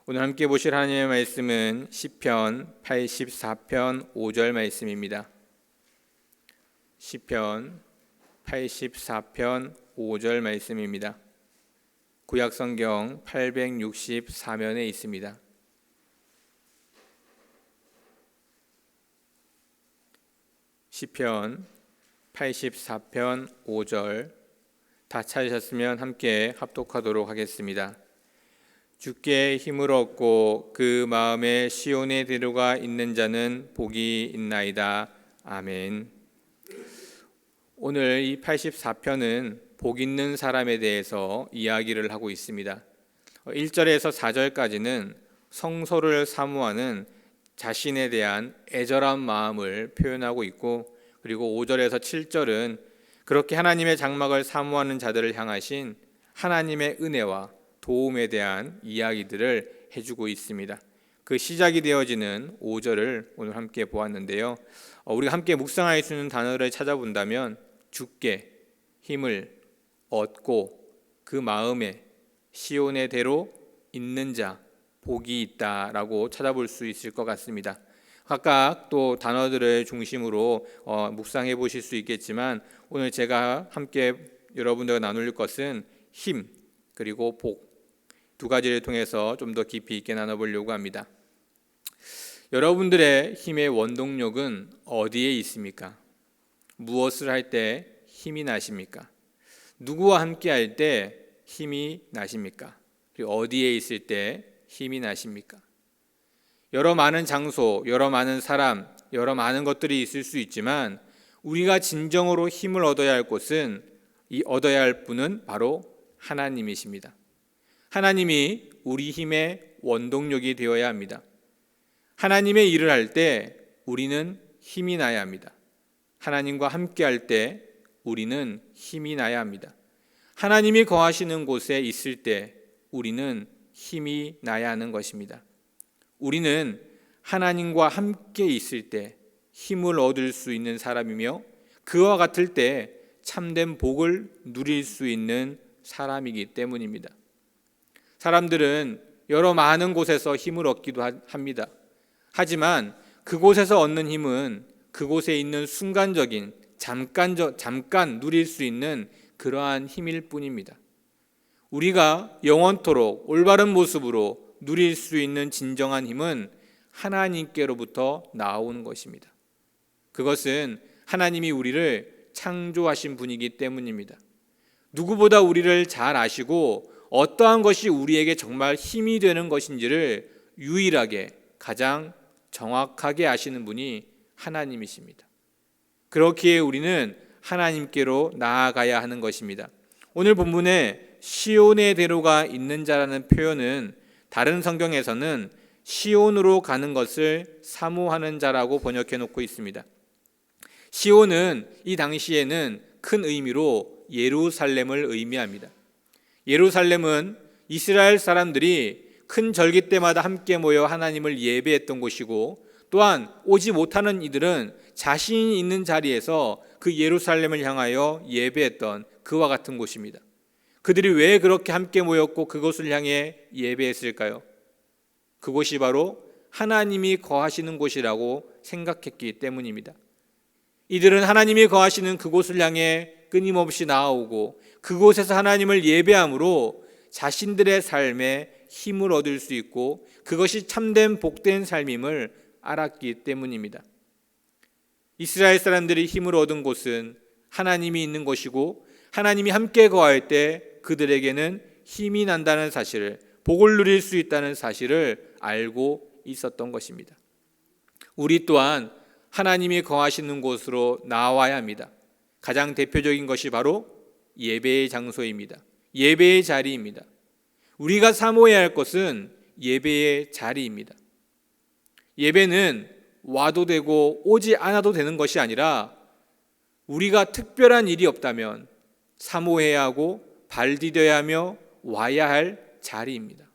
오늘 함께 보실 하나님의 말씀은 시편 84편 5절 말씀입니다. 시편 84편 5절 말씀입니다. 구약성경 864면에 있습니다. 시편 84편 5절 다 찾으셨으면 함께 합독하도록 하겠습니다. 주께 힘을 얻고 그 마음에 시온의 대로가 있는 자는 복이 있나이다. 아멘. 오늘 이 84편은 복 있는 사람에 대해서 이야기를 하고 있습니다. 1절에서 4절까지는 성소를 사모하는 자신에 대한 애절한 마음을 표현하고 있고, 그리고 5절에서 7절은 그렇게 하나님의 장막을 사모하는 자들을 향하신 하나님의 은혜와 도움에 대한 이야기들을 해주고 있습니다. 그 시작이 되어지는 5절을 오늘 함께 보았는데요. 우리가 함께 묵상할 수 있는 단어를 찾아본다면 주께 힘을 얻고 그 마음에 시온의 대로 있는 자 복이 있다라고 찾아볼 수 있을 것 같습니다. 각각 또 단어들을 중심으로 묵상해 보실 수 있겠지만, 오늘 제가 함께 여러분들과 나눌 것은 힘 그리고 복 두 가지를 통해서 좀 더 깊이 있게 나눠보려고 합니다. 여러분들의 힘의 원동력은 어디에 있습니까? 무엇을 할 때 힘이 나십니까? 누구와 함께 할 때 힘이 나십니까? 그리고 어디에 있을 때 힘이 나십니까? 여러 많은 장소, 여러 많은 사람, 여러 많은 것들이 있을 수 있지만 우리가 진정으로 힘을 얻어야 할 곳은, 얻어야 할 분은 바로 하나님이십니다. 하나님이 우리 힘의 원동력이 되어야 합니다. 하나님의 일을 할 때 우리는 힘이 나야 합니다. 하나님과 함께 할 때 우리는 힘이 나야 합니다. 하나님이 거하시는 곳에 있을 때 우리는 힘이 나야 하는 것입니다. 우리는 하나님과 함께 있을 때 힘을 얻을 수 있는 사람이며, 그와 같을 때 참된 복을 누릴 수 있는 사람이기 때문입니다. 사람들은 여러 많은 곳에서 힘을 얻기도 합니다. 하지만 그곳에서 얻는 힘은 그곳에 있는 순간적인 잠깐 누릴 수 있는 그러한 힘일 뿐입니다. 우리가 영원토록 올바른 모습으로 누릴 수 있는 진정한 힘은 하나님께로부터 나오는 것입니다. 그것은 하나님이 우리를 창조하신 분이기 때문입니다. 누구보다 우리를 잘 아시고 어떠한 것이 우리에게 정말 힘이 되는 것인지를 유일하게 가장 정확하게 아시는 분이 하나님이십니다. 그렇기에 우리는 하나님께로 나아가야 하는 것입니다. 오늘 본문에 시온의 대로가 있는 자라는 표현은 다른 성경에서는 시온으로 가는 것을 사모하는 자라고 번역해 놓고 있습니다. 시온은 이 당시에는 큰 의미로 예루살렘을 의미합니다. 예루살렘은 이스라엘 사람들이 큰 절기 때마다 함께 모여 하나님을 예배했던 곳이고, 또한 오지 못하는 이들은 자신이 있는 자리에서 그 예루살렘을 향하여 예배했던 그와 같은 곳입니다. 그들이 왜 그렇게 함께 모였고 그곳을 향해 예배했을까요? 그곳이 바로 하나님이 거하시는 곳이라고 생각했기 때문입니다. 이들은 하나님이 거하시는 그곳을 향해 끊임없이 나아오고 그곳에서 하나님을 예배함으로 자신들의 삶에 힘을 얻을 수 있고 그것이 참된 복된 삶임을 알았기 때문입니다. 이스라엘 사람들이 힘을 얻은 곳은 하나님이 있는 곳이고, 하나님이 함께 거할 때 그들에게는 힘이 난다는 사실을, 복을 누릴 수 있다는 사실을 알고 있었던 것입니다. 우리 또한 하나님이 거하시는 곳으로 나와야 합니다. 가장 대표적인 것이 바로 예배의 장소입니다. 예배의 자리입니다. 우리가 사모해야 할 것은 예배의 자리입니다. 예배는 와도 되고 오지 않아도 되는 것이 아니라 우리가 특별한 일이 없다면 사모해야 하고 발디뎌야 하며 와야 할 자리입니다.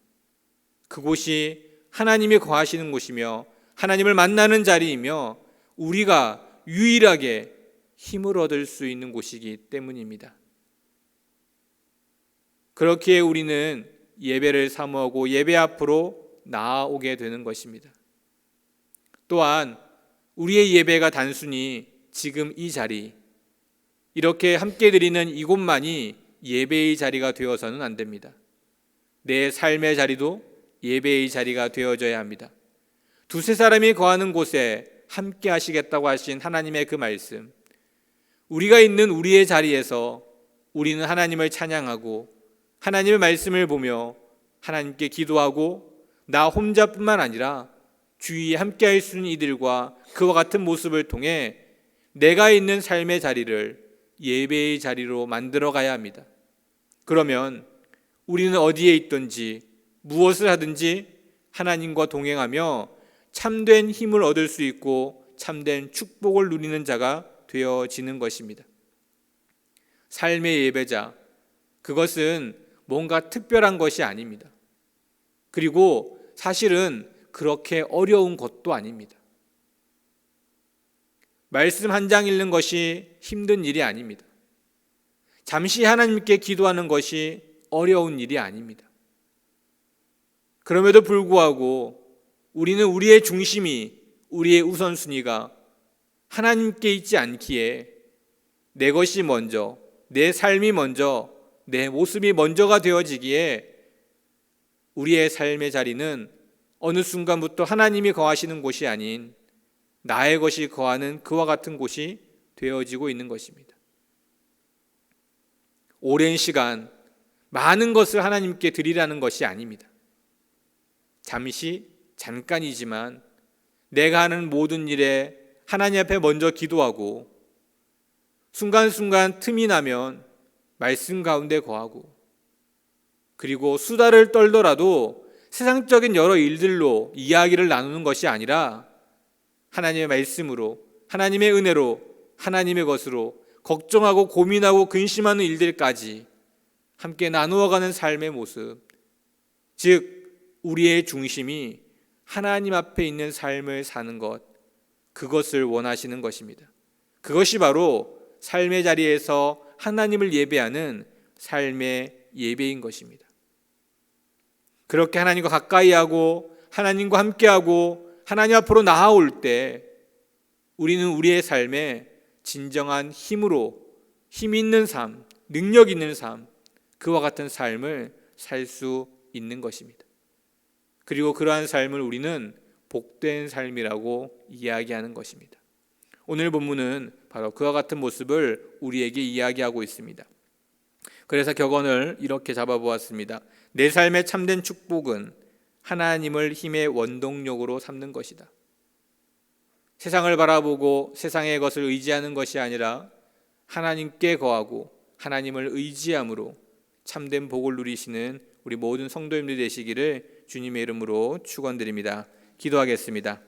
그곳이 하나님이 거하시는 곳이며 하나님을 만나는 자리이며 우리가 유일하게 힘을 얻을 수 있는 곳이기 때문입니다. 그렇기에 우리는 예배를 사모하고 예배 앞으로 나아오게 되는 것입니다. 또한 우리의 예배가 단순히 지금 이 자리, 이렇게 함께 드리는 이곳만이 예배의 자리가 되어서는 안 됩니다. 내 삶의 자리도 예배의 자리가 되어져야 합니다. 두세 사람이 거하는 곳에 함께 하시겠다고 하신 하나님의 그 말씀, 우리가 있는 우리의 자리에서 우리는 하나님을 찬양하고 하나님의 말씀을 보며 하나님께 기도하고 나 혼자뿐만 아니라 주위에 함께 할 수 있는 이들과 그와 같은 모습을 통해 내가 있는 삶의 자리를 예배의 자리로 만들어 가야 합니다. 그러면 우리는 어디에 있든지 무엇을 하든지 하나님과 동행하며 참된 힘을 얻을 수 있고 참된 축복을 누리는 자가 되어지는 것입니다. 삶의 예배자, 그것은 뭔가 특별한 것이 아닙니다. 그리고 사실은 그렇게 어려운 것도 아닙니다. 말씀 한 장 읽는 것이 힘든 일이 아닙니다. 잠시 하나님께 기도하는 것이 어려운 일이 아닙니다. 그럼에도 불구하고 우리는 우리의 중심이, 우리의 우선순위가 하나님께 있지 않기에 내 것이 먼저, 내 삶이 먼저, 내 모습이 먼저가 되어지기에 우리의 삶의 자리는 어느 순간부터 하나님이 거하시는 곳이 아닌 나의 것이 거하는 그와 같은 곳이 되어지고 있는 것입니다. 오랜 시간 많은 것을 하나님께 드리라는 것이 아닙니다. 잠깐이지만 내가 하는 모든 일에 하나님 앞에 먼저 기도하고 순간순간 틈이 나면 말씀 가운데 거하고 그리고 수다를 떨더라도 세상적인 여러 일들로 이야기를 나누는 것이 아니라 하나님의 말씀으로, 하나님의 은혜로, 하나님의 것으로 걱정하고 고민하고 근심하는 일들까지 함께 나누어가는 삶의 모습, 즉 우리의 중심이 하나님 앞에 있는 삶을 사는 것, 그것을 원하시는 것입니다. 그것이 바로 삶의 자리에서 하나님을 예배하는 삶의 예배인 것입니다. 그렇게 하나님과 가까이 하고 하나님과 함께하고 하나님 앞으로 나아올 때 우리는 우리의 삶에 진정한 힘으로 힘 있는 삶, 능력 있는 삶, 그와 같은 삶을 살 수 있는 것입니다. 그리고 그러한 삶을 우리는 복된 삶이라고 이야기하는 것입니다. 오늘 본문은 바로 그와 같은 모습을 우리에게 이야기하고 있습니다. 그래서 격언을 이렇게 잡아보았습니다. 내 삶의 참된 축복은 하나님을 힘의 원동력으로 삼는 것이다. 세상을 바라보고 세상의 것을 의지하는 것이 아니라 하나님께 거하고 하나님을 의지함으로 참된 복을 누리시는 우리 모든 성도님들 되시기를 주님의 이름으로 축원드립니다. 기도하겠습니다.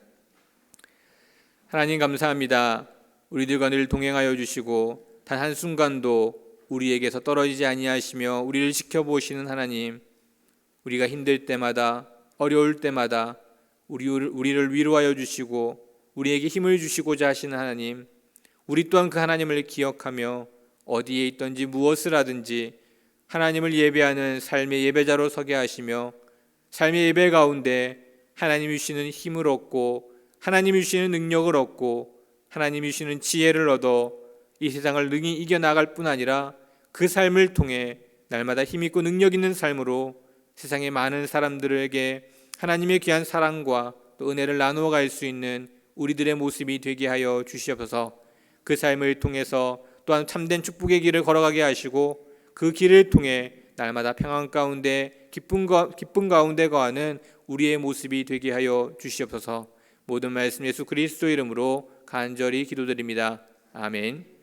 하나님 감사합니다. 우리들과 늘 동행하여 주시고 단 한순간도 우리에게서 떨어지지 아니하시며 우리를 지켜보시는 하나님, 우리가 힘들 때마다 어려울 때마다 우리를 위로하여 주시고 우리에게 힘을 주시고자 하시는 하나님, 우리 또한 그 하나님을 기억하며 어디에 있든지 무엇을 하든지 하나님을 예배하는 삶의 예배자로 서게 하시며 삶의 예배 가운데 하나님이 주시는 힘을 얻고 하나님이 주시는 능력을 얻고 하나님이 주시는 지혜를 얻어 이 세상을 능히 이겨나갈 뿐 아니라 그 삶을 통해 날마다 힘있고 능력 있는 삶으로 세상의 많은 사람들에게 하나님의 귀한 사랑과 또 은혜를 나누어 갈 수 있는 우리들의 모습이 되게 하여 주시옵소서. 그 삶을 통해서 또한 참된 축복의 길을 걸어가게 하시고 그 길을 통해 날마다 평안 가운데 기쁨 가운데 거하는 우리의 모습이 되게 하여 주시옵소서. 모든 말씀 예수 그리스도 이름으로 간절히 기도드립니다. 아멘.